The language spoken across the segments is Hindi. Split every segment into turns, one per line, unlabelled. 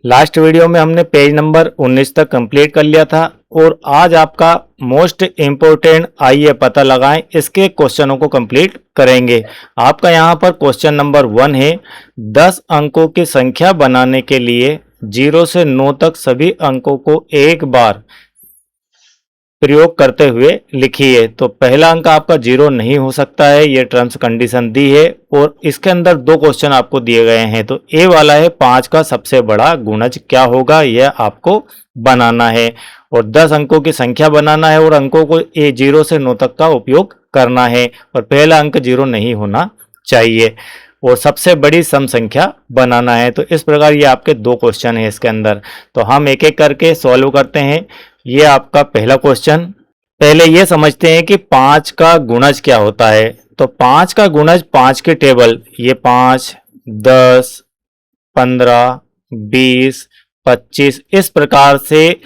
लास्ट वीडियो में हमने पेज नंबर 19 तक कंप्लीट कर लिया था और आज आपका मोस्ट इम्पोर्टेंट आइए पता लगाएं इसके क्वेश्चनों को कंप्लीट करेंगे। आपका यहां पर क्वेश्चन नंबर 1 है 10 अंकों की संख्या बनाने के लिए 0 से 9 तक सभी अंकों को एक बार प्रयोग करते हुए लिखिए। तो पहला अंक आपका 0 नहीं हो सकता है, ये टर्म्स कंडीशन दी है और इसके अंदर दो क्वेश्चन आपको दिए गए हैं। तो ए वाला है 5 का सबसे बड़ा गुणज क्या होगा, यह आपको बनाना है और 10 अंकों की संख्या बनाना है और अंकों को 0 से 9 तक का उपयोग करना है और पहला अंक 0 नहीं होना चाहिए और सबसे बड़ी सम संख्या बनाना है। तो इस प्रकार ये आपके दो क्वेश्चन है इसके अंदर। तो हम एक एक करके सॉल्व करते हैं। ये आपका पहला क्वेश्चन। पहले ये समझते हैं कि 5 का गुणज क्या होता है। तो 5 का गुणज 5 की टेबल, ये 5, 10, 15, 20, 25 इस प्रकार से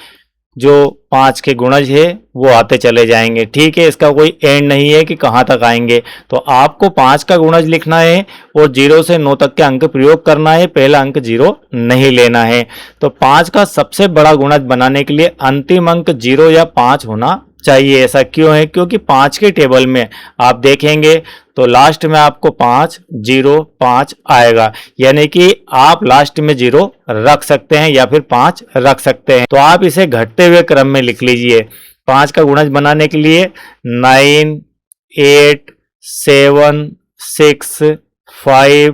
जो 5 के गुणज है वो आते चले जाएंगे। ठीक है, इसका कोई एंड नहीं है कि कहाँ तक आएंगे। तो आपको 5 का गुणज लिखना है और 0 से 9 तक के अंक प्रयोग करना है, पहला अंक 0 नहीं लेना है। तो 5 का सबसे बड़ा गुणज बनाने के लिए अंतिम अंक 0 या 5 होना चाहिए। ऐसा क्यों है? क्योंकि 5 के टेबल में आप देखेंगे तो लास्ट में आपको 5, 0, 5 आएगा, यानी कि आप लास्ट में 0 रख सकते हैं या फिर 5 रख सकते हैं। तो आप इसे घटते हुए क्रम में लिख लीजिए। 5 का गुणज बनाने के लिए 9, 8, 7, 6, 5,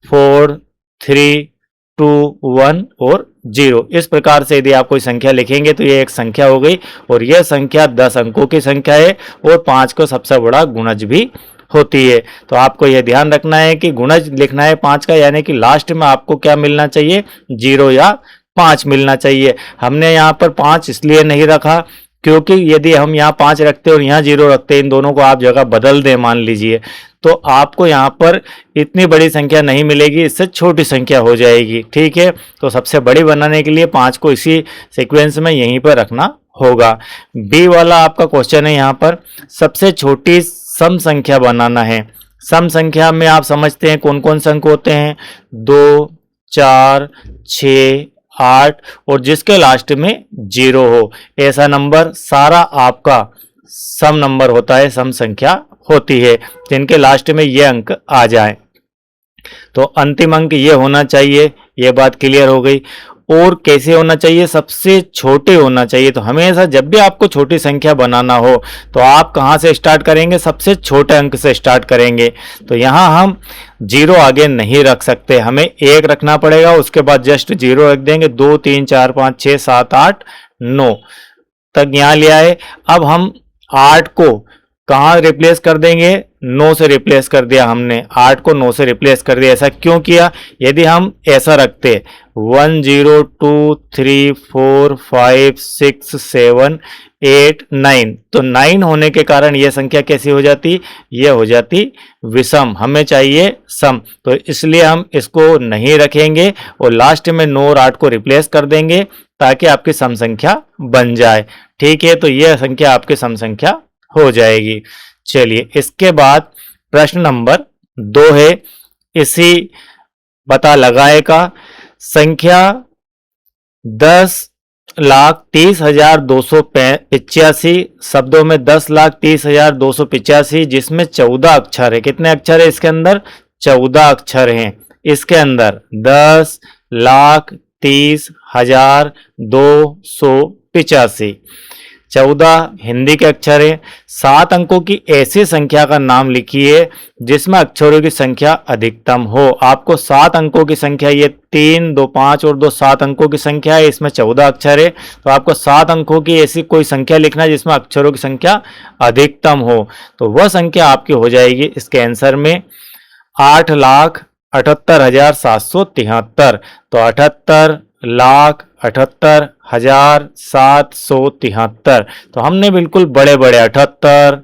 4, 3, 2, 1 और 0 इस प्रकार से यदि आप कोई संख्या लिखेंगे तो ये एक संख्या हो गई और यह संख्या 10 अंकों की संख्या है और 5 को सबसे बड़ा गुणज भी होती है। तो आपको यह ध्यान रखना है कि गुणज लिखना है 5 का, यानी कि लास्ट में आपको क्या मिलना चाहिए, 0 या 5 मिलना चाहिए। हमने यहाँ पर 5 इसलिए नहीं रखा क्योंकि यदि हम यहाँ 5 रखते और यहाँ 0 रखते, इन दोनों को आप जगह बदल दें मान लीजिए, तो आपको यहाँ पर इतनी बड़ी संख्या नहीं मिलेगी, इससे छोटी संख्या हो जाएगी। ठीक है, तो सबसे बड़ी बनाने के लिए 5 को इसी सीक्वेंस में यहीं पर रखना होगा। बी वाला आपका क्वेश्चन है, यहाँ पर सबसे छोटी सम संख्या बनाना है। सम संख्या में आप समझते हैं कौन कौन से अंक होते हैं, 2, 4, 6, 8 और जिसके लास्ट में 0 हो, ऐसा नंबर सारा आपका सम नंबर होता है, सम संख्या होती है, जिनके लास्ट में ये अंक आ जाए। तो अंतिम अंक ये होना चाहिए, ये बात क्लियर हो गई। और कैसे होना चाहिए, सबसे छोटे होना चाहिए। तो हमेशा जब भी आपको छोटी संख्या बनाना हो तो आप कहाँ से स्टार्ट करेंगे, सबसे छोटे अंक से स्टार्ट करेंगे। तो यहाँ हम 0 आगे नहीं रख सकते, हमें 1 रखना पड़ेगा, उसके बाद जस्ट 0 रख देंगे। 2, 3, 4, 5, 6, 7, 8, 9 तक यहाँ ले आए। अब हम 8 को कहाँ रिप्लेस कर देंगे, 9 से रिप्लेस कर दिया हमने, 8 को 9 से रिप्लेस कर दिया। ऐसा क्यों किया, यदि हम ऐसा रखते 1, 0, 2, 3, 4, 5, 6, 7, 8, 9 तो 9 होने के कारण यह संख्या कैसी हो जाती, यह हो जाती विषम। हमें चाहिए सम, तो इसलिए हम इसको नहीं रखेंगे और लास्ट में 9 और 8 को रिप्लेस कर देंगे ताकि आपकी सम संख्या बन जाए। ठीक है, तो यह संख्या आपकी सम संख्या हो जाएगी। चलिए, इसके बाद प्रश्न नंबर 2 है, इसी पता लगाए का संख्या 10,30,285 शब्दों में 10,30,285 जिसमें 14 अक्षर है। कितने अक्षर है इसके अंदर, 14 अक्षर हैं इसके अंदर। 10,30,285 14 हिंदी के अक्षर है। 7 अंकों की ऐसी संख्या का नाम लिखिए जिसमें अक्षरों की संख्या अधिकतम हो। आपको 7 अंकों की संख्या, ये 3, 2, 5 और 2 7 अंकों की संख्या है, इसमें 14 अक्षर है। तो आपको 7 अंकों की ऐसी कोई संख्या लिखना है जिसमें अक्षरों की संख्या अधिकतम हो। तो वह संख्या आपकी हो जाएगी इसके आंसर में 8,78,773। तो 78,78,773। तो हमने बिल्कुल बड़े बड़े 78,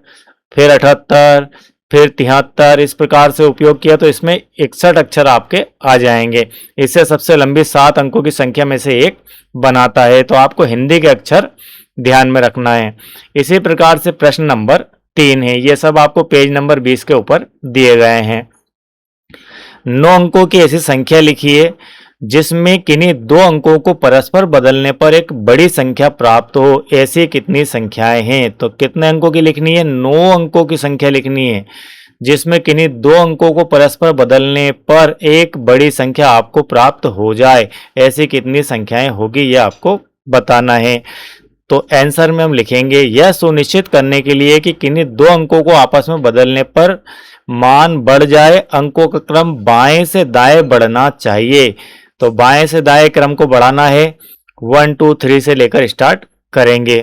फिर 78, फिर 73 इस प्रकार से उपयोग किया, तो इसमें 61 अक्षर आपके आ जाएंगे। इससे सबसे लंबी 7 अंकों की संख्या में से एक बनाता है। तो आपको हिंदी के अक्षर ध्यान में रखना है। इसी प्रकार से प्रश्न नंबर 3 है, ये सब आपको पेज नंबर 20 के ऊपर दिए गए हैं। 9 अंकों की ऐसी संख्या लिखिए जिसमें किन्हीं दो अंकों को परस्पर बदलने पर एक बड़ी संख्या प्राप्त हो, ऐसी कितनी संख्याएं हैं? तो कितने अंकों की लिखनी है? 9 अंकों की संख्या लिखनी है, जिसमें किन्हीं दो अंकों को परस्पर बदलने पर एक बड़ी संख्या आपको प्राप्त हो जाए, ऐसी कितनी संख्याएं होगी, यह आपको बताना है। तो आंसर में हम लिखेंगे, यह सुनिश्चित करने के लिए कि किन्हीं दो अंकों को आपस में बदलने पर मान बढ़ जाए, अंकों का क्रम बाएं से दाएं बढ़ना चाहिए। तो बाएं से दाएं क्रम को बढ़ाना है, 1 2 3 से लेकर स्टार्ट करेंगे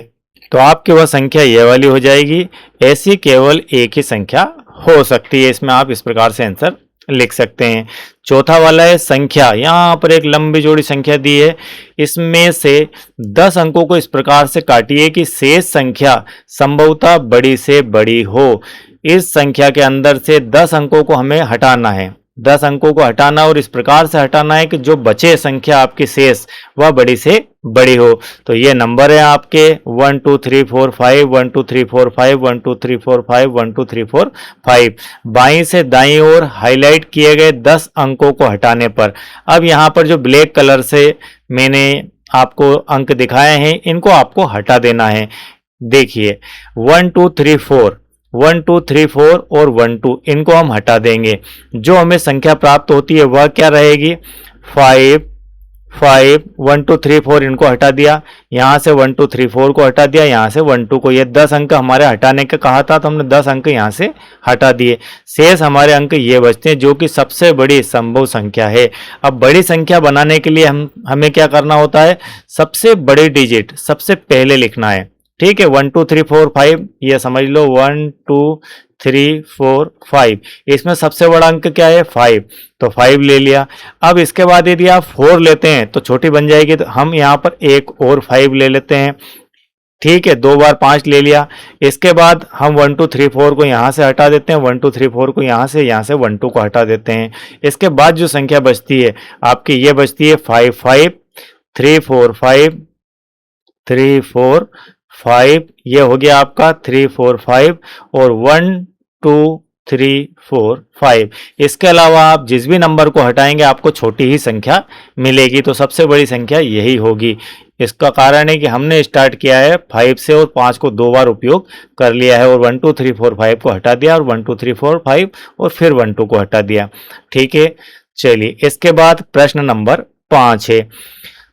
तो आपकी वह संख्या यह वाली हो जाएगी। ऐसी केवल एक ही संख्या हो सकती है। इसमें आप इस प्रकार से आंसर लिख सकते हैं। चौथा वाला है संख्या। यहाँ पर एक लंबी जोड़ी संख्या दी है, इसमें से 10 अंकों को इस प्रकार से काटिए कि शेष संख्या संभवतः बड़ी से बड़ी हो। इस संख्या के अंदर से 10 अंकों को हमें हटाना है, 10 अंकों को हटाना और इस प्रकार से हटाना है कि जो बचे संख्या आपकी शेष वह बड़ी से बड़ी हो। तो ये नंबर है आपके 1 2 3 4 5, 1 2 3 4 5, 1 2 3 4 5, 1 2 3 4 5। बाईं से दाईं ओर हाईलाइट किए गए 10 अंकों को हटाने पर, अब यहाँ पर जो ब्लैक कलर से मैंने आपको अंक दिखाए हैं इनको आपको हटा देना है। देखिए 1 2 3 4, 1 2 3 4 और 1 2 इनको हम हटा देंगे। जो हमें संख्या प्राप्त होती है वह क्या रहेगी? 5 5, 1 2 3 4 इनको हटा दिया, यहाँ से 1 2 3 4 को हटा दिया, यहाँ से 1 2 को। ये 10 अंक हमारे हटाने का कहा था तो हमने 10 अंक यहाँ से हटा दिए। शेष हमारे अंक ये बचते हैं जो कि सबसे बड़ी संभव संख्या है। अब बड़ी संख्या बनाने के लिए हमें क्या करना होता है? सबसे बड़े डिजिट सबसे पहले लिखना है। ठीक है, 1 2 3 4 5 ये समझ लो, 1 2 3 4 5। इसमें सबसे बड़ा अंक क्या है? 5, तो 5 ले लिया। अब इसके बाद यदि आप 4 लेते हैं तो छोटी बन जाएगी, तो हम यहाँ पर एक और 5 ले लेते हैं। ठीक है, 2 बार 5 ले लिया। इसके बाद हम 1 2 3 4 को यहाँ से हटा देते हैं, 1 2 3 4 को यहाँ से 1 2 को हटा देते हैं। इसके बाद जो संख्या बचती है आपकी ये बचती है 5 5 3 4 5 3 4 5, ये हो गया आपका 3 4 5 और 1 2 3 4 5। इसके अलावा आप जिस भी नंबर को हटाएंगे आपको छोटी ही संख्या मिलेगी, तो सबसे बड़ी संख्या यही होगी। इसका कारण है कि हमने स्टार्ट किया है 5 से और 5 को 2 बार उपयोग कर लिया है और 1 2 3 4 5 को हटा दिया और 1 2 3 4 5 और फिर 1 2 को हटा दिया। ठीक है, चलिए इसके बाद प्रश्न नंबर 5 है।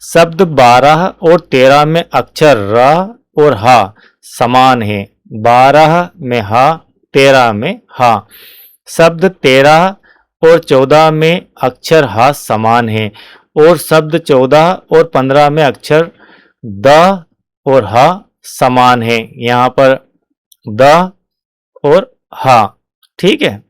शब्द 12 और 13 में अक्षर र और हा समान है। 12 में हा, 13 में हा। शब्द 13 और 14 में अक्षर हा समान है और शब्द 14 और 15 में अक्षर द और हा समान है। यहाँ पर द और हा, ठीक है,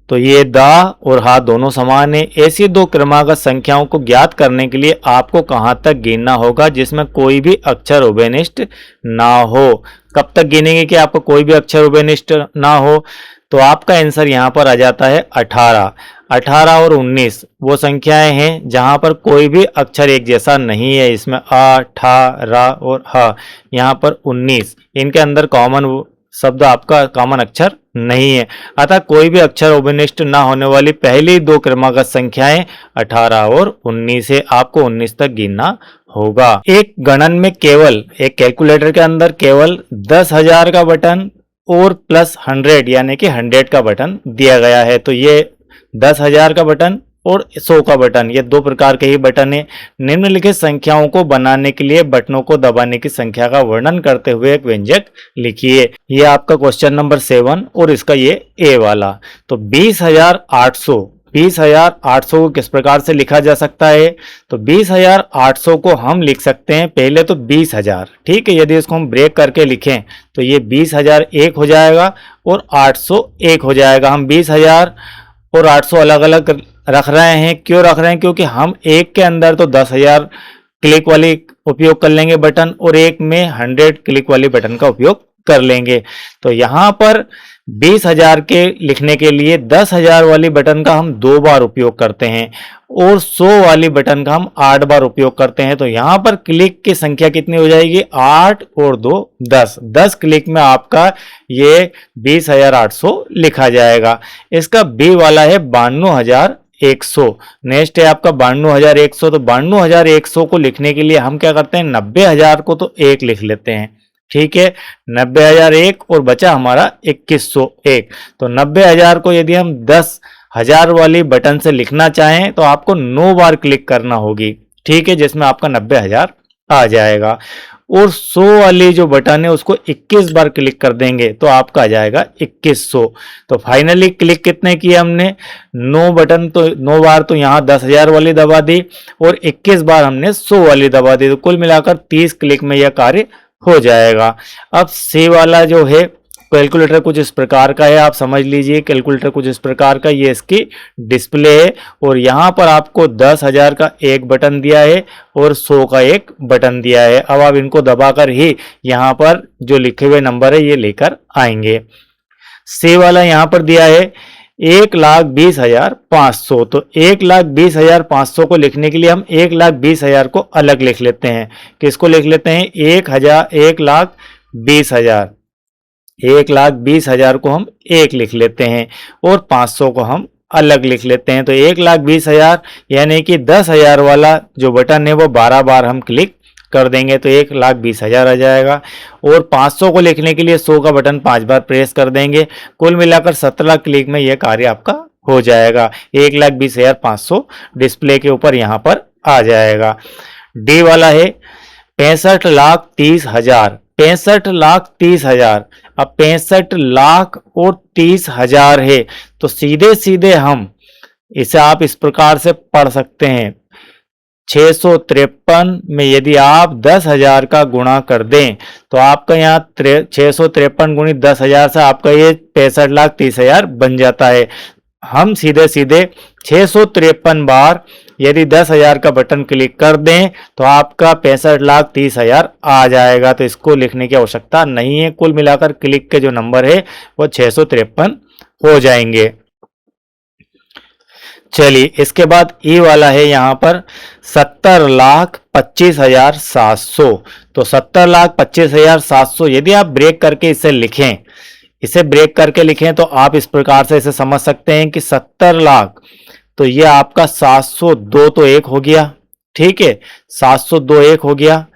तो ये दा और हा दोनों समान है। ऐसी दो क्रमागत संख्याओं को ज्ञात करने के लिए आपको कहां तक गिनना होगा जिसमें कोई भी अक्षर उभयनिष्ठ ना हो? कब तक गिनेंगे कि आपको कोई भी अक्षर उभयनिष्ठ ना हो? तो आपका आंसर यहां पर आ जाता है 18। 18 और 19 वो संख्याएं हैं जहां पर कोई भी अक्षर एक जैसा नहीं है। इसमें आ, ठा, रा और हा। यहाँ पर 19 इनके अंदर कॉमन शब्द आपका कॉमन अक्षर नहीं है, अतः कोई भी अक्षर उभयनिष्ठ ना होने वाली पहली दो क्रमागत संख्याएं 18 और 19 है। आपको 19 तक गिनना होगा। एक गणन में केवल एक कैलकुलेटर के अंदर केवल 10,000 का बटन और प्लस 100 यानी कि 100 का बटन दिया गया है। तो ये 10,000 का बटन और 100 का बटन, ये दो प्रकार के ही बटन है। निम्नलिखित संख्याओं को बनाने के लिए बटनों को दबाने की संख्या का वर्णन करते हुए एक व्यंजक लिखिए। ये आपका क्वेश्चन नंबर 7 और इसका ये ए वाला। तो 20,800 को किस प्रकार से लिखा जा सकता है? तो 20,800 को हम लिख सकते हैं पहले तो 20,000, ठीक है। यदि इसको हम ब्रेक करके लिखें तो ये 20,000 एक हो जाएगा और 800 एक हो जाएगा। हम 20,000 और 800 अलग अलग रख रहे हैं। क्यों रख रहे हैं? क्योंकि हम एक के अंदर तो 10,000 क्लिक वाली उपयोग कर लेंगे बटन और एक में 100 क्लिक वाली बटन का उपयोग कर लेंगे। तो यहां पर 20,000 के लिखने के लिए 10,000 वाली बटन का हम 2 बार उपयोग करते हैं और 100 वाली बटन का हम 8 बार उपयोग करते हैं। तो यहां पर क्लिक की संख्या कितनी हो जाएगी? 8 और 2 10। 10 क्लिक में आपका ये 20,800 लिखा जाएगा। इसका बी वाला है 92,000 100। नेक्स्ट है आपका 92,100। तो 92,100 को लिखने के लिए हम क्या करते हैं, 90,000 को तो 1 लिख लेते हैं। ठीक है, 90,001 और बचा हमारा 2101। तो 90,000 को यदि हम 10,000 वाली बटन से लिखना चाहें तो आपको 9 बार क्लिक करना होगी। ठीक है, जिसमें आपका 90,000 आ जाएगा। और 100 वाली जो बटन है उसको 21 बार क्लिक कर देंगे तो आपका आ जाएगा 2100। तो फाइनली क्लिक कितने किए हमने, 9 बटन, तो 9 बार तो यहाँ 10,000 वाली दबा दी और 21 बार हमने 100 वाली दबा दी। तो कुल मिलाकर 30 क्लिक में यह कार्य हो जाएगा। अब सी वाला जो है कैलकुलेटर कुछ इस प्रकार का है, आप समझ लीजिए। कैलकुलेटर कुछ इस प्रकार का, ये इसकी डिस्प्ले है और यहाँ पर आपको 10,000 का एक बटन दिया है और 100 का एक बटन दिया है। अब आप इनको दबाकर ही यहाँ पर जो लिखे हुए नंबर है ये लेकर आएंगे। सी वाला यहाँ पर दिया है 1,20,500। तो 1,20,500 को लिखने के लिए हम 1,20,000 को अलग लिख लेते हैं। किसको लिख लेते हैं, 1,20,000। 1,20,000 को हम एक लिख लेते हैं और 500 को हम अलग लिख लेते हैं। तो 1,20,000 यानी कि 10,000 वाला जो बटन है वो 12 बार हम क्लिक कर देंगे तो 1,20,000 आ जाएगा। और 500 को लिखने के लिए 100 का बटन 5 बार प्रेस कर देंगे। कुल मिलाकर 17 क्लिक में यह कार्य आपका हो जाएगा। 1,20,500 डिस्प्ले के ऊपर यहाँ पर आ जाएगा। डी वाला है 65,30,000। 65,30,000। अब 65 लाख और 30,000 है तो सीधे सीधे हम इसे आप इस प्रकार से पढ़ सकते हैं। 653 में यदि आप 10,000 का गुणा कर दें तो आपका यहाँ 653 गुणित 10,000 से आपका ये 65,30,000 बन जाता है। हम सीधे सीधे 653 बार यदि 10,000 का बटन क्लिक कर दें तो आपका 65,30,000 आ जाएगा। तो इसको लिखने की आवश्यकता नहीं है। कुल मिलाकर क्लिक के जो नंबर है वो 653 हो जाएंगे। चलिए इसके बाद ई वाला है यहाँ पर 70,25,700। तो 70,25,700 यदि आप ब्रेक करके इसे लिखें, इसे ब्रेक करके लिखें तो आप इस प्रकार से इसे समझ सकते हैं कि 70 लाख तो ये आपका 702 तो एक हो गया। ठीक है, 702 एक हो गया।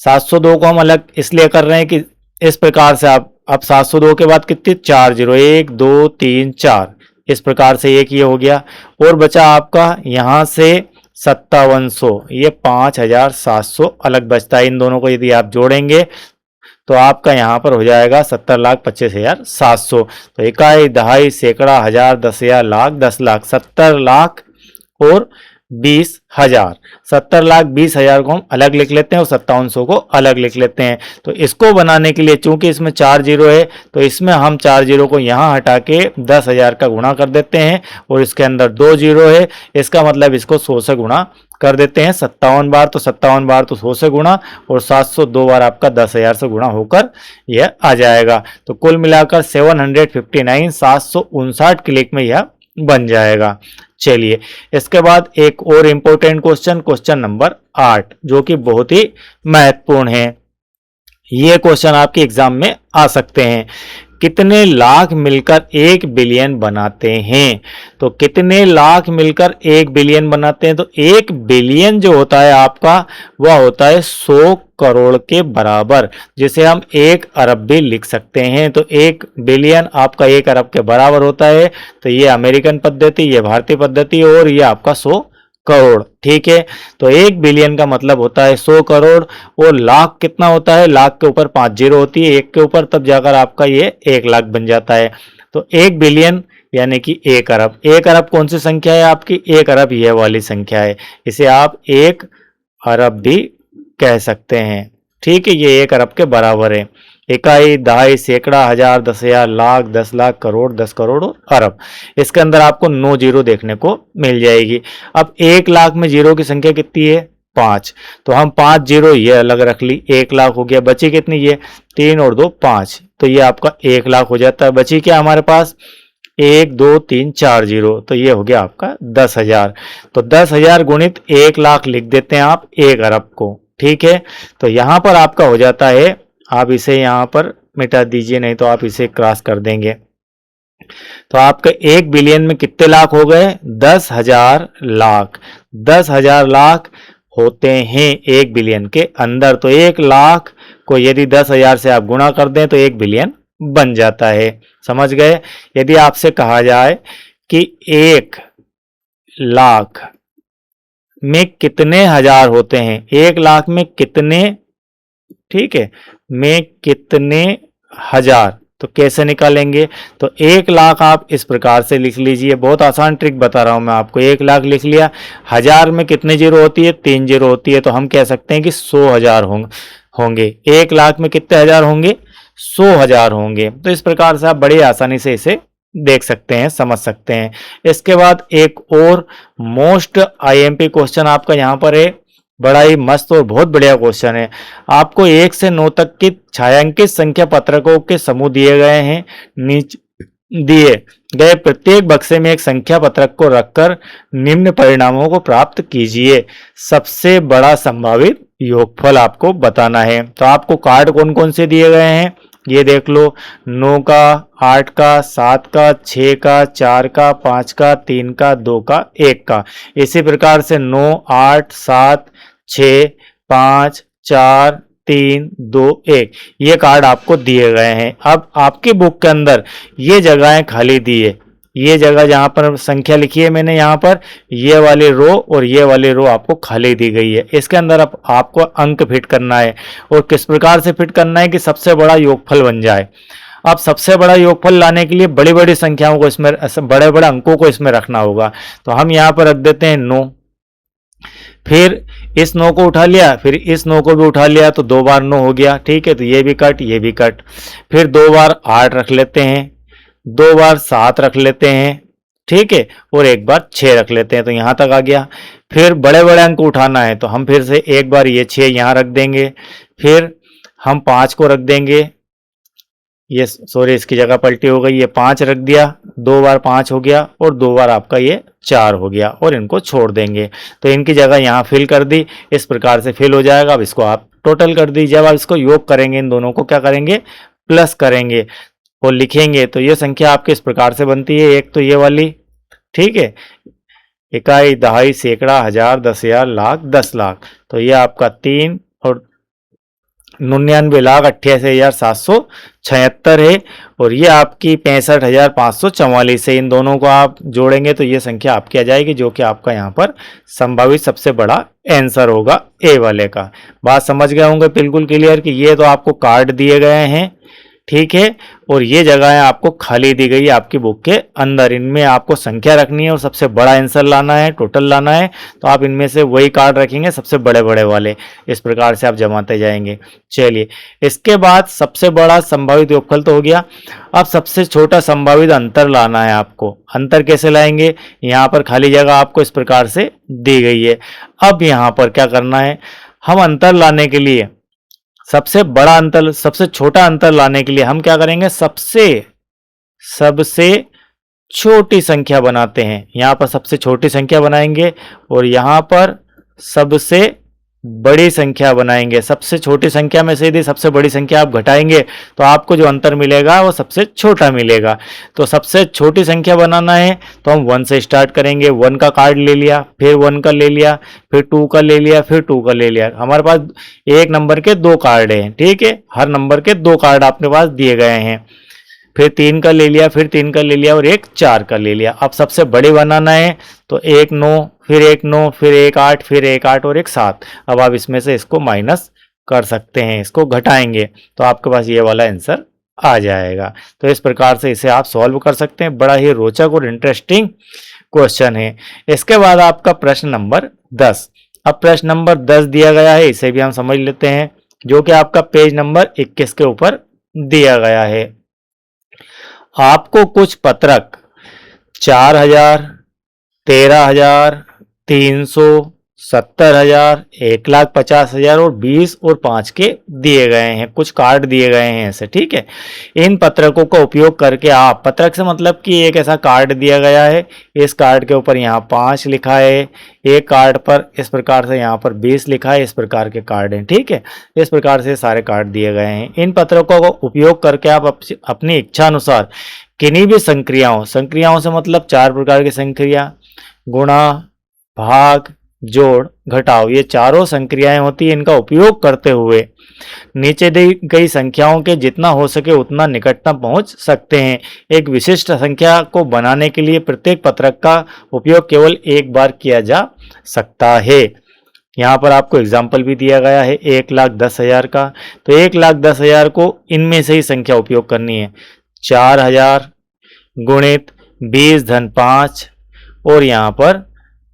702 को हम अलग इसलिए कर रहे हैं कि इस प्रकार से आप अब 702 के बाद कितनी 4 जीरो, 1 2 3 4 इस प्रकार से एक ये हो गया। और बचा आपका यहां से 5700, ये 5,700 अलग बचता है। इन दोनों को यदि आप जोड़ेंगे तो आपका यहाँ पर हो जाएगा 70,25,700। तो इकाई, दहाई, सैकड़ा, हजार, 10,000, लाख, 10 लाख, 70 लाख और 20,000। 70,20,000 को हम अलग लिख लेते हैं और 5700 को अलग लिख लेते हैं। तो इसको बनाने के लिए चूंकि इसमें 4 जीरो है तो इसमें हम 4 जीरो को यहाँ हटा के 10,000 का गुणा कर देते हैं और इसके अंदर 2 जीरो है, इसका मतलब इसको 100 से गुणा कर देते हैं 57 बार। तो 57 बार तो 100 से गुणा और 702 बार आपका 10,000 से गुणा होकर यह आ जाएगा। तो कुल मिलाकर 759 क्लिक में यह बन जाएगा। चलिए इसके बाद एक और इंपॉर्टेंट क्वेश्चन, क्वेश्चन नंबर 8, जो कि बहुत ही महत्वपूर्ण है। ये क्वेश्चन आपके एग्जाम में आ सकते हैं। कितने लाख मिलकर 1 बिलियन बनाते हैं? तो कितने लाख मिलकर 1 बिलियन बनाते हैं? तो 1 बिलियन जो होता है आपका वह होता है 100 करोड़ के बराबर, जिसे हम 1 अरब भी लिख सकते हैं। तो 1 बिलियन आपका 1 अरब के बराबर होता है। तो ये अमेरिकन पद्धति, ये भारतीय पद्धति और ये आपका 100 करोड़। ठीक है, तो 1 बिलियन का मतलब होता है 100 करोड़। और लाख कितना होता है? लाख के ऊपर 5 जीरो होती है, 1 के ऊपर, तब जाकर आपका ये 1 लाख बन जाता है। तो 1 बिलियन यानी कि 1 अरब। 1 अरब कौन सी संख्या है आपकी? 1 अरब यह वाली संख्या है, इसे आप 1 अरब भी कह सकते हैं। ठीक है, ये 1 अरब के बराबर है। इकाई, दहाई, सैकड़ा, हजार, 10,000, लाख, 10 लाख, करोड़, 10 करोड़ और अरब। इसके अंदर आपको 9 जीरो देखने को मिल जाएगी। अब 1 लाख में जीरो की संख्या कितनी है? 5। तो हम 5 जीरो ये अलग रख ली, 1 लाख हो गया। बची कितनी? ये 3 और 2 5, तो ये आपका 1 लाख हो जाता है। बची क्या हमारे पास? 1 2 3 4 जीरो, तो ये हो गया आपका 10,000। तो 10,000 गुणित 1 लाख लिख देते हैं आप 1 अरब को। ठीक है, तो यहां पर आपका हो जाता है, आप इसे यहां पर मिटा दीजिए, नहीं तो आप इसे क्रॉस कर देंगे। तो आपके 1 बिलियन में कितने लाख हो गए? 10,000 लाख। 10,000 लाख होते हैं 1 बिलियन के अंदर। तो 1 लाख को यदि 10,000 से आप गुणा कर दें तो 1 बिलियन बन जाता है। समझ गए? यदि आपसे कहा जाए कि 1 लाख में कितने हजार होते हैं, 1 लाख में कितने, ठीक है, में कितने हजार, तो कैसे निकालेंगे? तो 1 लाख आप इस प्रकार से लिख लीजिए। बहुत आसान ट्रिक बता रहा हूं मैं आपको। 1 लाख लिख लिया। हजार में कितने जीरो होती है? 3 जीरो होती है। तो हम कह सकते हैं कि 100,000 होंगे। 1 लाख में कितने हजार होंगे? 100,000 होंगे। तो इस प्रकार से आप बड़ी आसानी से इसे देख सकते हैं, समझ सकते हैं। इसके बाद एक और मोस्ट आईएमपी क्वेश्चन आपका यहाँ पर है। बड़ा ही मस्त और बहुत बढ़िया क्वेश्चन है। आपको 1 से 9 तक की छायांकित संख्या पत्रकों के समूह दिए गए हैं। नीचे दिए गए प्रत्येक बक्से में एक संख्या पत्रक को रखकर निम्न परिणामों को प्राप्त कीजिए। सबसे बड़ा संभावित योगफल आपको बताना है। तो आपको कार्ड कौन कौन से दिए गए हैं ये देख लो। 9 का, 8 का, 7 का, 6 का, 4 का, 5 का, 3 का, 2 का, 1 का। इसी प्रकार से 9, 8, 7, 6, 5, 4, 3, 2, 1 ये कार्ड आपको दिए गए हैं। अब आपकी बुक के अंदर ये जगहें खाली दी है। ये जगह जहां पर संख्या लिखी है मैंने, यहाँ पर ये वाली रो और ये वाली रो आपको खाली दी गई है। इसके अंदर आपको अंक फिट करना है। और किस प्रकार से फिट करना है कि सबसे बड़ा योगफल बन जाए। अब सबसे बड़ा योगफल लाने के लिए बड़ी बड़ी संख्याओं को इसमें, बड़े बड़े अंकों को इसमें रखना होगा। तो हम यहाँ पर रख देते हैं 9। फिर इस 9 को उठा लिया, फिर इस 9 को भी उठा लिया, तो 2 बार 9 हो गया। ठीक है, तो ये भी कट, ये भी कट। फिर 2 बार 8 रख लेते हैं, 2 बार 7 रख लेते हैं, ठीक है, और 1 बार 6 रख लेते हैं। तो यहां तक आ गया। फिर बड़े बड़े अंक उठाना है तो हम फिर से एक बार ये 6 यहां रख देंगे। फिर हम 5 को रख देंगे, ये सॉरी इसकी जगह पलटी हो गई, ये 5 रख दिया, 2 बार 5 हो गया और 2 बार आपका ये 4 हो गया और इनको छोड़ देंगे। तो इनकी जगह यहाँ फिल कर दी। इस प्रकार से फिल हो जाएगा। अब इसको आप टोटल कर दी। जब आप इसको योग करेंगे, इन दोनों को क्या करेंगे? प्लस करेंगे और लिखेंगे। तो ये संख्या आपके इस प्रकार से बनती है। एक तो ये वाली, ठीक है, इकाई, दहाई, सैकड़ा, हजार, 10,000, लाख, 10 लाख। तो ये आपका 3 और 99,88,776 है। और ये आपकी 65,544 है। इन दोनों को आप जोड़ेंगे तो ये संख्या आपकी आ जाएगी, जो कि आपका यहाँ पर संभावित सबसे बड़ा आंसर होगा ए वाले का। बात समझ गए होंगे बिल्कुल क्लियर कि ये तो आपको कार्ड दिए गए हैं, ठीक है, और ये जगह आपको खाली दी गई है आपकी बुक के अंदर। इनमें आपको संख्या रखनी है और सबसे बड़ा आंसर लाना है, टोटल लाना है। तो आप इनमें से वही कार्ड रखेंगे, सबसे बड़े बड़े वाले। इस प्रकार से आप जमाते जाएंगे। चलिए, इसके बाद सबसे बड़ा संभावित योगफल तो हो गया। अब सबसे छोटा संभावित अंतर लाना है आपको। अंतर कैसे लाएंगे? यहाँ पर खाली जगह आपको इस प्रकार से दी गई है। अब यहाँ पर क्या करना है? हम अंतर लाने के लिए, सबसे बड़ा अंतर, सबसे छोटा अंतर लाने के लिए हम क्या करेंगे? सबसे छोटी संख्या बनाते हैं। यहां पर सबसे छोटी संख्या बनाएंगे और यहां पर सबसे बड़ी संख्या बनाएंगे। सबसे छोटी संख्या में से यदि सबसे बड़ी संख्या आप घटाएंगे तो आपको जो अंतर मिलेगा वो सबसे छोटा मिलेगा। तो सबसे छोटी संख्या बनाना है तो हम 1 से स्टार्ट करेंगे। 1 का कार्ड ले लिया, फिर 1 का ले लिया, फिर 2 का ले लिया, फिर 2 का ले लिया। हमारे पास एक नंबर के 2 कार्ड हैं, ठीक है, हर नंबर के 2 कार्ड अपने पास दिए गए हैं। फिर 3 का ले लिया, फिर 3 का ले लिया और एक 4 का ले लिया। अब सबसे बड़ी बनाना है तो 1 9, फिर 1 9, फिर 1 8, फिर 1 8 और एक 7। अब आप इसमें से इसको माइनस कर सकते हैं, इसको घटाएंगे तो आपके पास ये वाला आंसर आ जाएगा। तो इस प्रकार से इसे आप सॉल्व कर सकते हैं। बड़ा ही रोचक और इंटरेस्टिंग क्वेश्चन है। इसके बाद आपका प्रश्न नंबर 10। अब प्रश्न नंबर 10 दिया गया है, इसे भी हम समझ लेते हैं, जो कि आपका पेज नंबर 21 के ऊपर दिया गया है। आपको कुछ पत्रक 4,000, 13,000, 300, 70,000, 1,50,000 और 20 और 5 के दिए गए हैं। कुछ कार्ड दिए गए हैं ऐसे, ठीक है। इन पत्रकों का उपयोग करके आप, पत्रक से मतलब कि एक ऐसा कार्ड दिया गया है, इस कार्ड के ऊपर यहाँ 5 लिखा है, एक कार्ड पर इस प्रकार से यहाँ पर 20 लिखा है। इस प्रकार के कार्ड हैं, ठीक है। इस प्रकार से सारे कार्ड दिए गए हैं। इन पत्रकों का उपयोग करके आप अपनी इच्छा अनुसार किन्हीं भी संक्रियाओं, संक्रियाओं से मतलब 4 प्रकार की संक्रिया, गुणा, भाग, जोड़, घटाव, ये चारों संक्रियाएं होती है। इनका उपयोग करते हुए नीचे दी गई संख्याओं के जितना हो सके उतना निकटतम पहुंच सकते हैं। एक विशिष्ट संख्या को बनाने के लिए प्रत्येक पत्रक का उपयोग केवल एक बार किया जा सकता है। यहाँ पर आपको एग्जाम्पल भी दिया गया है 1,10,000 का। तो 1,10,000 को इनमें से ही संख्या उपयोग करनी है। 4,000 गुणित 20 धन 5 और यहाँ पर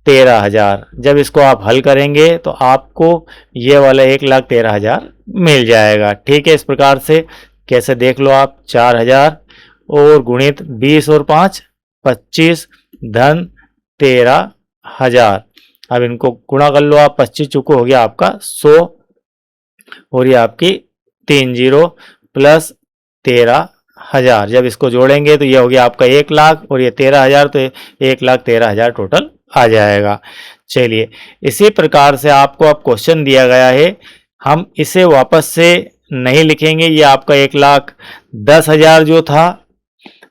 13,000। जब इसको आप हल करेंगे तो आपको ये वाला 1,13,000 मिल जाएगा। ठीक है, इस प्रकार से कैसे देख लो आप, 4,000 और गुणित 20 और 5 25 धन 13,000। अब इनको गुणा कर लो आप, 25 चुको हो गया आपका 100 और ये आपकी 30 प्लस 13,000। जब इसको जोड़ेंगे तो ये हो गया आपका 1,00,000 और ये 13,000, तो 1,13,000 टोटल आ जाएगा। चलिए, इसी प्रकार से आपको अब क्वेश्चन दिया गया है, हम इसे वापस से नहीं लिखेंगे। ये आपका 1,10,000 जो था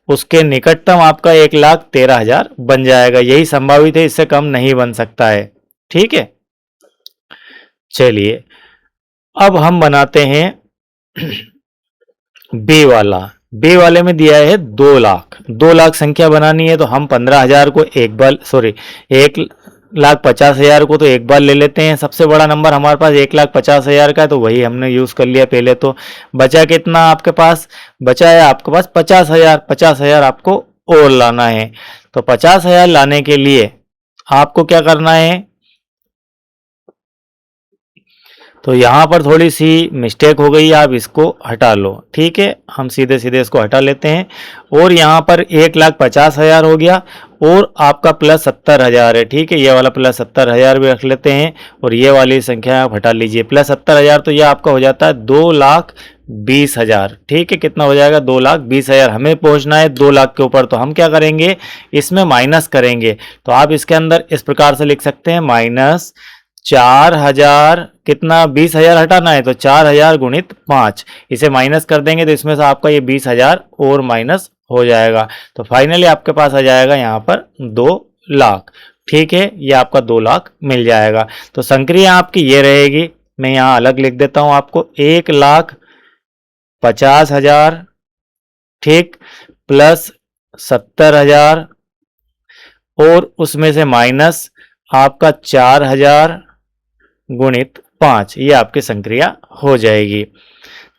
उसके निकटतम आपका 1,13,000 बन जाएगा। यही संभावित है, इससे कम नहीं बन सकता है। ठीक है, चलिए अब हम बनाते हैं बी वाला। बी वाले में दिया है 2 लाख। 2 लाख संख्या बनानी है तो हम 15,000 को एक बार, 1,50,000 को तो एक बार ले लेते हैं। सबसे बड़ा नंबर हमारे पास 1,50,000 का है तो वही हमने यूज कर लिया पहले। तो बचा कितना आपके पास, बचा है आपके पास 50,000। 50,000 आपको और लाना है। तो 50,000 लाने के लिए आपको क्या करना है, तो यहाँ पर थोड़ी सी मिस्टेक हो गई, आप इसको हटा लो। ठीक है, हम सीधे सीधे इसको हटा लेते हैं और यहाँ पर 1,50,000 हो गया और आपका प्लस 70,000 है। ठीक है, ये वाला प्लस 70,000 भी रख लेते हैं और ये वाली संख्या आप हटा लीजिए। प्लस 70,000 तो ये आपका हो जाता है 2,20,000। ठीक है, कितना हो जाएगा, 2,20,000। हमें पहुंचना है 2 लाख के ऊपर, तो हम क्या करेंगे, इसमें माइनस करेंगे। तो आप इसके अंदर इस प्रकार से लिख सकते हैं, माइनस 4,000, कितना, 20,000 हटाना है तो 4,000 गुणित 5, इसे माइनस कर देंगे तो इसमें से आपका ये 20,000 और माइनस हो जाएगा। तो फाइनली आपके पास आ जाएगा यहाँ पर 2 लाख। ठीक है, ये आपका 2 लाख मिल जाएगा। तो संक्रिया आपकी ये रहेगी, मैं यहाँ अलग लिख देता हूँ आपको, 1,50,000 ठीक प्लस 70,000 और उसमें से माइनस आपका 4,000 गुणित 5, ये आपकी संक्रिया हो जाएगी।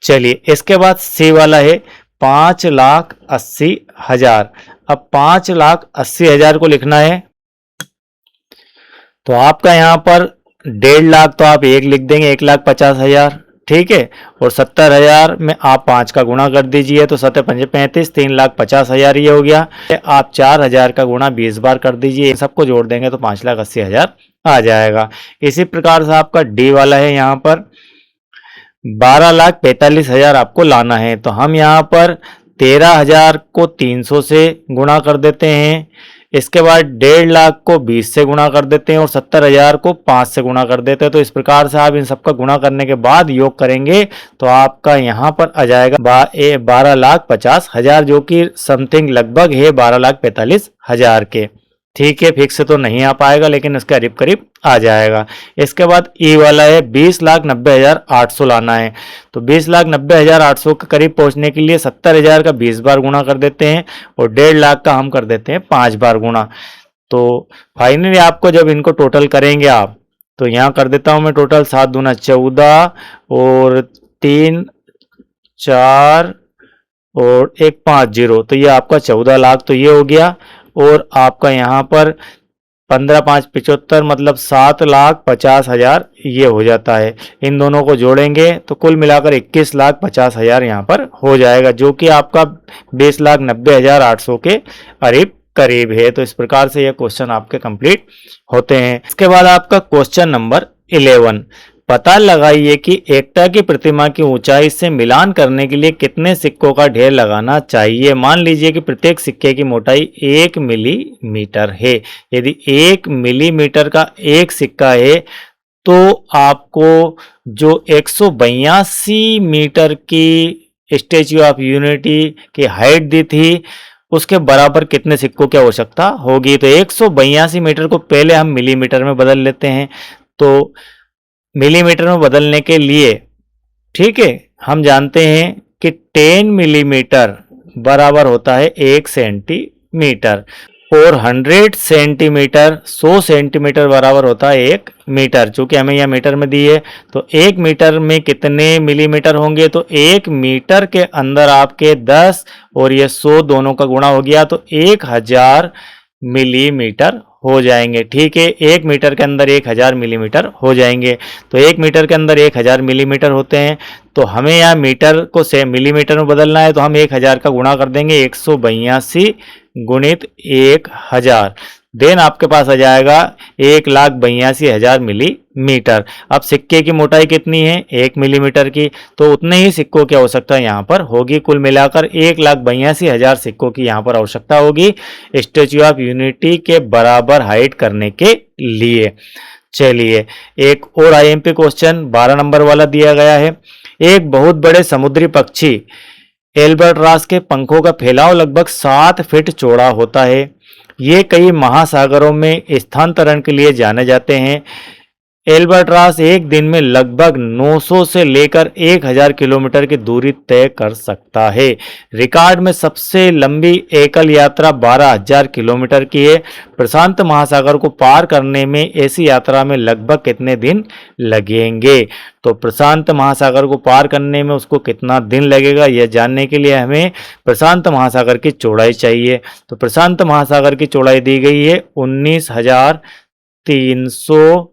चलिए, इसके बाद सी वाला है 5,80,000। अब 5,80,000 को लिखना है तो आपका यहाँ पर 1.5 लाख तो आप एक लिख देंगे, 1,50,000। ठीक है, और 70,000 में आप 5 का गुणा कर दीजिए तो 7 5 35, 3,50,000 ये हो गया। आप 4,000 का गुणा 20 बार कर दीजिए, सबको जोड़ देंगे तो 5,80,000 आ जाएगा। इसी प्रकार से आपका डी वाला है, यहाँ पर 12,45,000 आपको लाना है। तो हम यहाँ पर 13,000 को 300 से गुणा कर देते हैं, इसके बाद 1.5 लाख को 20 से गुणा कर देते हैं और 70,000 को 5 से गुणा कर देते हैं। तो इस प्रकार से आप इन सबका गुणा करने के बाद योग करेंगे तो आपका यहाँ पर आ जाएगा 12,50,000, जो कि समथिंग लगभग है 12,45,000 के। ठीक है, फिक्स तो नहीं आ पाएगा लेकिन इसके करीब करीब आ जाएगा। इसके बाद ई वाला है 20,90,800 लाना है। तो 20,90,800 के करीब पहुंचने के लिए 70,000 का 20 बार गुणा कर देते हैं और 1.5 लाख का हम कर देते हैं 5 बार गुणा। तो फाइनली आपको जब इनको टोटल करेंगे आप, तो यहाँ कर देता हूं मैं टोटल, 7 दूना 14 और 3 4 और 1 5 0, तो ये आपका 14 लाख तो ये हो गया। और आपका यहाँ पर 15 5 75 मतलब 7,50,000 ये हो जाता है। इन दोनों को जोड़ेंगे तो कुल मिलाकर 21,50,000 यहाँ पर हो जाएगा, जो कि आपका 20,90,800 के करीब है। तो इस प्रकार से ये क्वेश्चन आपके कंप्लीट होते हैं। इसके बाद आपका क्वेश्चन नंबर 11, पता लगाइए कि एकता की प्रतिमा की ऊंचाई से मिलान करने के लिए कितने सिक्कों का ढेर लगाना चाहिए। मान लीजिए कि प्रत्येक सिक्के की मोटाई 1 मिलीमीटर है। यदि 1 मिलीमीटर का एक सिक्का है तो आपको जो 182 मीटर की स्टैच्यू ऑफ यूनिटी की हाइट दी थी उसके बराबर कितने सिक्कों की आवश्यकता होगी। तो 182 मीटर को पहले हम मिलीमीटर में बदल लेते हैं। तो मिलीमीटर में बदलने के लिए, ठीक है, हम जानते हैं कि 10 मिलीमीटर बराबर होता है 1 सेंटीमीटर, और 100 सेंटीमीटर 100 सेंटीमीटर बराबर होता है 1 मीटर। चूंकि हमें यह मीटर में दी है, तो 1 मीटर में कितने मिलीमीटर होंगे, तो 1 मीटर के अंदर आपके 10 और ये 100 दोनों का गुणा हो गया, तो 1000 मिलीमीटर हो जाएंगे। ठीक है, 1 मीटर के अंदर 1000 मिलीमीटर हो जाएंगे। तो 1 मीटर के अंदर 1000 मिलीमीटर होते हैं। तो हमें यहाँ मीटर को से मिलीमीटर में बदलना है, तो हम 1000 का गुणा कर देंगे 182 गुणित 1000, देन आपके पास आ जाएगा 1,82,000 मिलीमीटर। अब सिक्के की मोटाई कितनी है, 1 मिलीमीटर की, तो उतने ही सिक्कों की आवश्यकता यहाँ पर होगी। कुल मिलाकर 1,82,000 सिक्कों की यहाँ पर आवश्यकता होगी स्टैच्यू ऑफ यूनिटी के बराबर हाइट करने के लिए। चलिए एक और आईएमपी क्वेश्चन 12 नंबर वाला दिया गया है। एक बहुत बड़े समुद्री पक्षी एल्बाट्रॉस के पंखों का फैलाव लगभग 7 फीट चौड़ा होता है। ये कई महासागरों में स्थानांतरण के लिए जाने जाते हैं। एल्बाट्रॉस एक दिन में लगभग 900 से लेकर 1000 किलोमीटर की दूरी तय कर सकता है। रिकॉर्ड में सबसे लंबी एकल यात्रा 12,000 किलोमीटर की है। प्रशांत महासागर को पार करने में ऐसी यात्रा में लगभग कितने दिन लगेंगे। तो प्रशांत महासागर को पार करने में उसको कितना दिन लगेगा, यह जानने के लिए हमें प्रशांत महासागर की चौड़ाई चाहिए। तो प्रशांत महासागर की चौड़ाई दी गई है 19,300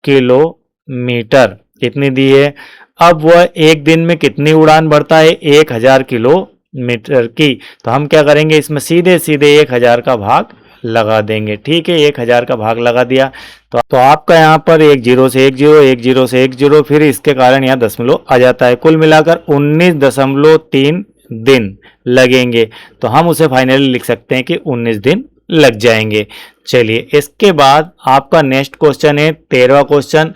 किलोमीटर, कितनी दी है। अब वह एक दिन में कितनी उड़ान भरता है, 1000 किलोमीटर की। तो हम क्या करेंगे, इसमें सीधे सीधे 1000 का भाग लगा देंगे। ठीक है, 1000 का भाग लगा दिया तो आपका यहाँ पर 10 से 10 10 से 10 फिर इसके कारण यहाँ दशमलव आ जाता है। कुल मिलाकर 19.3 दिन लगेंगे। तो हम उसे फाइनली लिख सकते हैं कि 19 दिन लग जाएंगे। चलिए इसके बाद आपका नेक्स्ट क्वेश्चन है 13वां क्वेश्चन।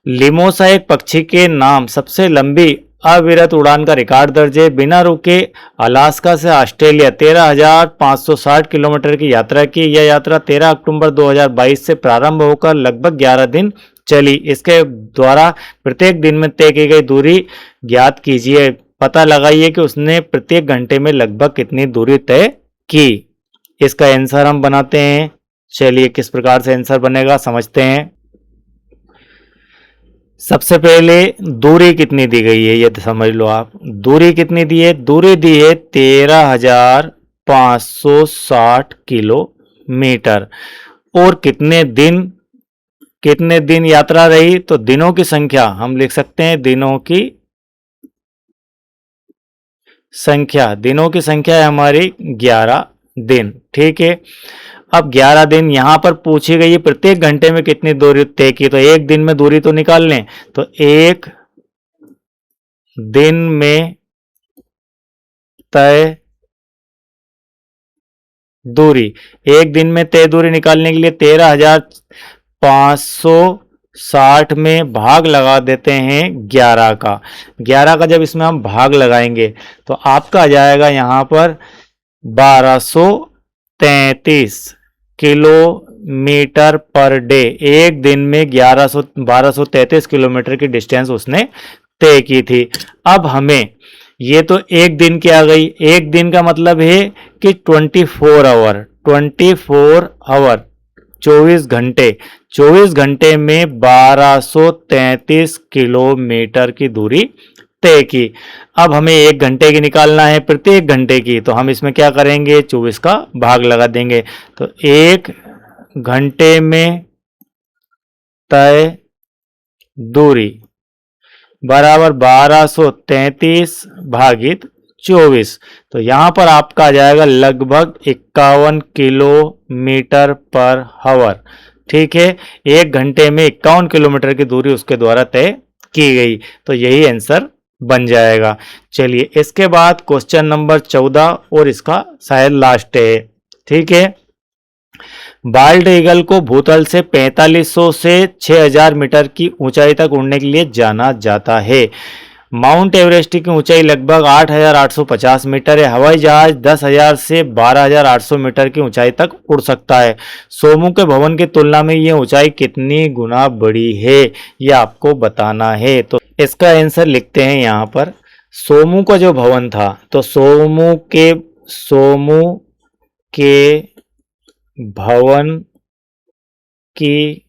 लिमोसा एक पक्षी के नाम सबसे लंबी अविरत उड़ान का रिकॉर्ड दर्ज है। बिना रुके अलास्का से ऑस्ट्रेलिया 13,560 किलोमीटर की यात्रा की। यह यात्रा 13 अक्टूबर 2022 से प्रारंभ होकर लगभग 11 दिन चली। इसके द्वारा प्रत्येक दिन में तय की गई दूरी ज्ञात कीजिए। पता लगाइए कि उसने प्रत्येक घंटे में लगभग कितनी दूरी तय की। इसका आंसर हम बनाते हैं। चलिए किस प्रकार से आंसर बनेगा समझते हैं। सबसे पहले दूरी कितनी दी गई है ये तो समझ लो आप। दूरी कितनी दी है, दूरी दी है 13,560 किलोमीटर। और कितने दिन यात्रा रही, तो दिनों की संख्या हम लिख सकते हैं, दिनों की संख्या है हमारी 11 दिन। ठीक है, अब 11 दिन यहां पर पूछी गई प्रत्येक घंटे में कितनी दूरी तय की। तो एक दिन में दूरी तो निकाल लें। तो एक दिन में तय दूरी, एक दिन में तय दूरी निकालने के लिए 13,560 में भाग लगा देते हैं 11 का। 11 का जब इसमें हम भाग लगाएंगे तो आपका आ जाएगा यहां पर 1233 किलोमीटर पर डे। एक दिन में 1233 किलोमीटर की डिस्टेंस उसने तय की थी। अब हमें ये तो एक दिन की आ गई। एक दिन का मतलब है कि 24 आवर 24 घंटे 24 घंटे में 1233 किलोमीटर की दूरी तय की। अब हमें एक घंटे की निकालना है, प्रत्येक घंटे की। तो हम इसमें क्या करेंगे, 24 का भाग लगा देंगे। तो एक घंटे में तय दूरी बराबर 1233 भागित 24। तो यहां पर आपका आ जाएगा लगभग 51 किलोमीटर पर आवर। ठीक है, एक घंटे में 51 किलोमीटर की दूरी उसके द्वारा तय की गई। तो यही आंसर बन जाएगा। चलिए इसके बाद क्वेश्चन नंबर 14 और इसका शायद लास्ट है। ठीक है, बाल्ड ईगल को भूतल से 4500 से 6000 मीटर की ऊंचाई तक उड़ने के लिए जाना जाता है। माउंट एवरेस्ट की ऊंचाई लगभग 8,850 मीटर है। हवाई जहाज 10,000 से 12,800 मीटर की ऊंचाई तक उड़ सकता है। सोमू के भवन की तुलना में ये ऊंचाई कितनी गुना बड़ी है, ये आपको बताना है। तो इसका आंसर लिखते हैं यहाँ पर। सोमू का जो भवन था, तो सोमू के भवन की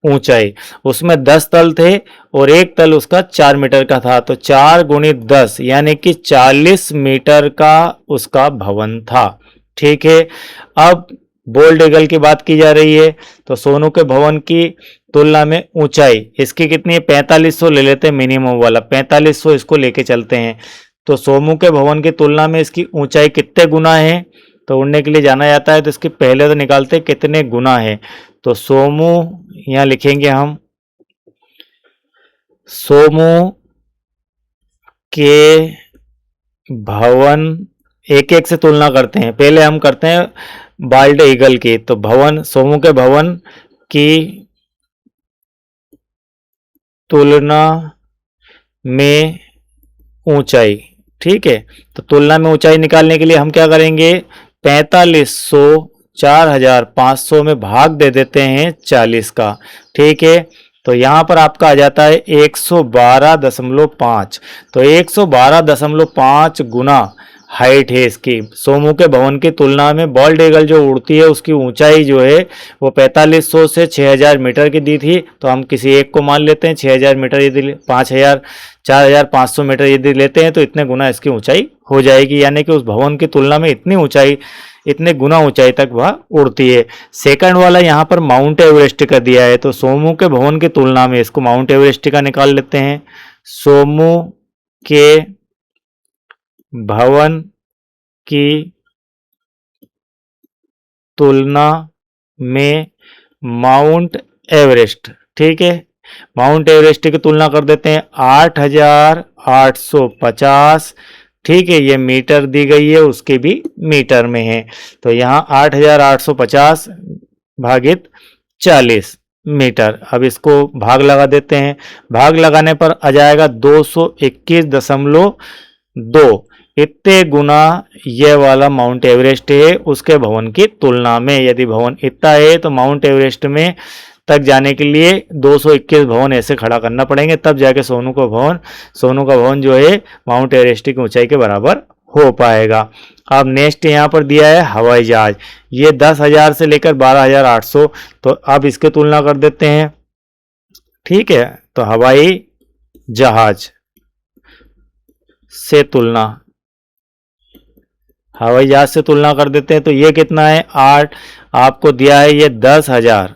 ऊंचाई, उसमें 10 तल थे और एक तल उसका 4 मीटर का था, तो 4 गुणित 10 यानी कि 40 मीटर का उसका भवन था। ठीक है, अब बोल्ड ईगल की बात की जा रही है, तो सोनू के भवन की तुलना में ऊंचाई इसकी कितनी है, 4500 ले लेते हैं मिनिमम वाला, 4500 इसको लेके चलते हैं। तो सोमू के भवन की तुलना में इसकी ऊंचाई कितने गुना है, तो उड़ने के लिए जाना जाता है, तो इसके पहले तो निकालते हैं कितने गुना है। तो सोमू यहाँ लिखेंगे हम, सोमू के भवन, एक एक से तुलना करते हैं। पहले हम करते हैं बाल्ड ईगल की, तो भवन, सोमू के भवन की तुलना में ऊंचाई। ठीक है, तो तुलना में ऊंचाई निकालने के लिए हम क्या करेंगे, 4500 4500 में भाग दे देते हैं 40 का। ठीक है, तो यहाँ पर आपका आ जाता है 112.5। तो 112.5 गुना हाइट है इसकी। सोमू के भवन की तुलना में बॉल्ड ईगल जो उड़ती है उसकी ऊंचाई जो है वो 4500 से 6000 मीटर की दी थी, तो हम किसी एक को मान लेते हैं 6000 मीटर, यदि 4500 मीटर यदि लेते हैं तो इतने गुना इसकी ऊंचाई हो जाएगी, यानी कि उस भवन की तुलना में इतनी ऊंचाई, इतने गुना ऊंचाई तक वह उड़ती है। सेकंड वाला यहाँ पर माउंट एवरेस्ट का दिया है, तो सोमू के भवन की तुलना में इसको माउंट एवरेस्ट का निकाल लेते हैं। सोमू के भवन की तुलना में माउंट एवरेस्ट, ठीक है, माउंट एवरेस्ट की तुलना कर देते हैं 8,850। ठीक है, ये मीटर दी गई है, उसके भी मीटर में है, तो यहाँ 8,850 भागित 40 मीटर। अब इसको भाग लगा देते हैं, भाग लगाने पर आ जाएगा 221.2। इतने गुना ये वाला माउंट एवरेस्ट है उसके भवन की तुलना में। यदि भवन इतना है तो माउंट एवरेस्ट में तक जाने के लिए 221 भवन ऐसे खड़ा करना पड़ेंगे, तब जाके सोनू का भवन जो है माउंट एवरेस्ट की ऊंचाई के बराबर हो पाएगा। अब नेक्स्ट यहाँ पर दिया है हवाई जहाज, ये 10,000 से लेकर 12,800, तो अब इसकी तुलना कर देते हैं। ठीक है, तो हवाई जहाज से तुलना, हवाई जहाज से तुलना कर देते हैं, तो ये कितना है 8, आपको दिया है ये 10,000।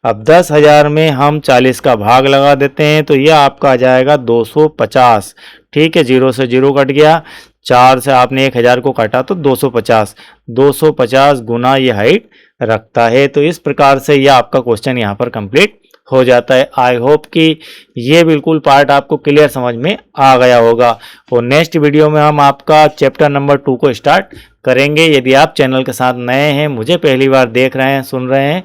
अब 10,000 में हम 40 का भाग लगा देते हैं, तो ये आपका आ जाएगा 250। ठीक है, 0 से 0 कट गया, 4 से आपने 1000 को काटा तो 250 गुना ये हाइट रखता है। तो इस प्रकार से ये आपका क्वेश्चन यहाँ पर कंप्लीट हो जाता है। आई होप कि ये बिल्कुल पार्ट आपको क्लियर समझ में आ गया होगा। और नेक्स्ट वीडियो में हम आपका चैप्टर नंबर 2 को स्टार्ट करेंगे। यदि आप चैनल के साथ नए हैं, मुझे पहली बार देख रहे हैं, सुन रहे हैं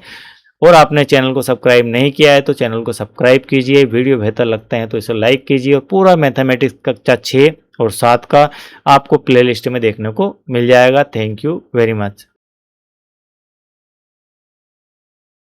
और आपने चैनल को सब्सक्राइब नहीं किया है तो चैनल को सब्सक्राइब कीजिए। वीडियो बेहतर लगते हैं तो इसे लाइक कीजिए, और पूरा मैथमेटिक्स कक्षा 6 और 7 का आपको प्लेलिस्ट में देखने को मिल जाएगा। Thank you very much.